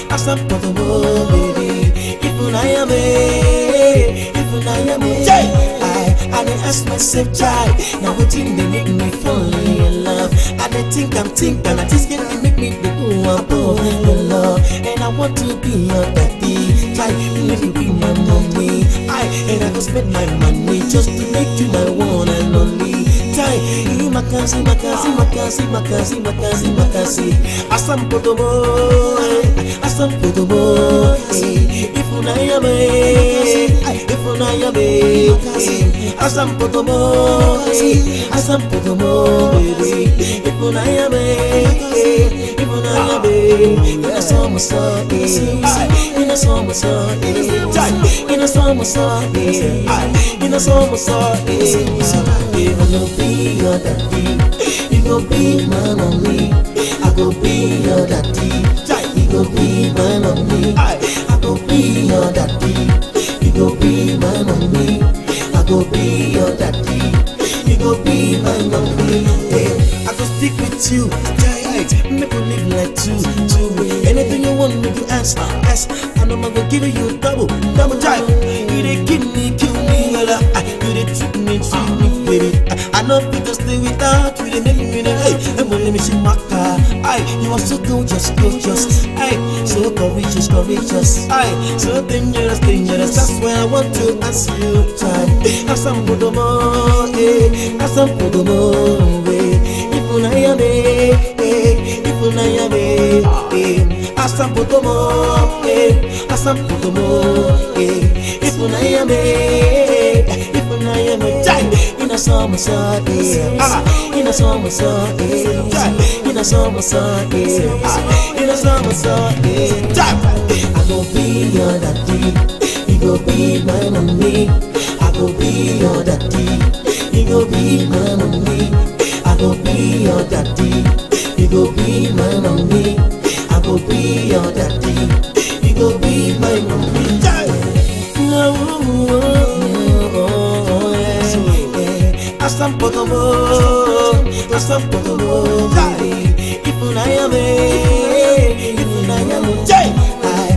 asampotomo, baby. If I am I dey ask myself, child, now what thing they make me fall in love? I dey think I'm thinking, and this can make me go above the law. And I want to be your daddy, child, let me be my mommy. And I go spend my money just to make you my one and only. Makasi, asampotomo, if asampotomo, baby, if your daddy, you go be my mommy. I go be your daddy, you go be my mommy. I go be your daddy, you go be my mommy. I go be your daddy, you go be my mommy. I go stick with you, make we live like two. Anything you want me to ask. I know I'm gonna give you double time. You dey kill me, girl. You dey treat me, baby. I know people stay without you, they make me and when let me see my car. You are so gorgeous, so courageous, so dangerous. That's why I want to ask you, child. Asampotomo, if in a summer I go be your daddy, you go be my mommy. I go be your daddy, you go be my mommy. I go be your daddy, you go be my mommy. I go be your daddy, you go be my mommy. Asampotomo,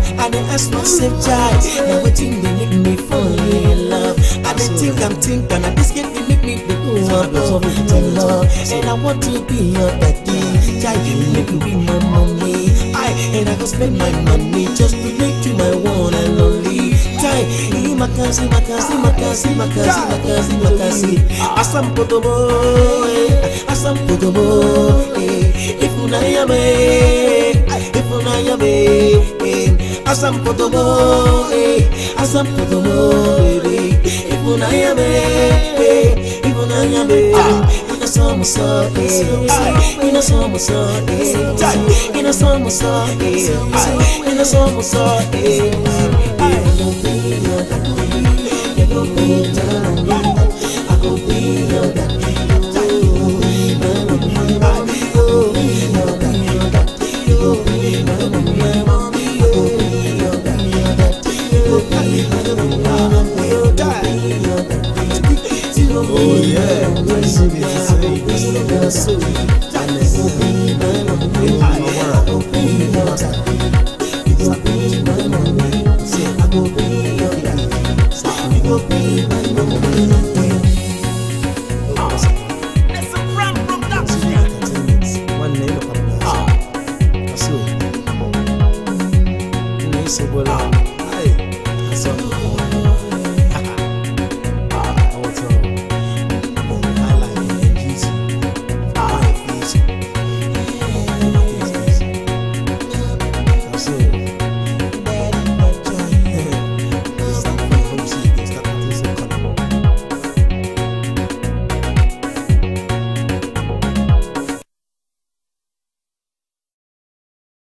if I dey ask myself, child, now what thing they make me fall in love? I dey think I'm thinking, and this can make me go above the law. And I want to be your daddy, child, you make me be my mommy. And I go spend my money just to make you my one and only. Makasi, asampotomo, if asampotomo, baby, if oh yeah,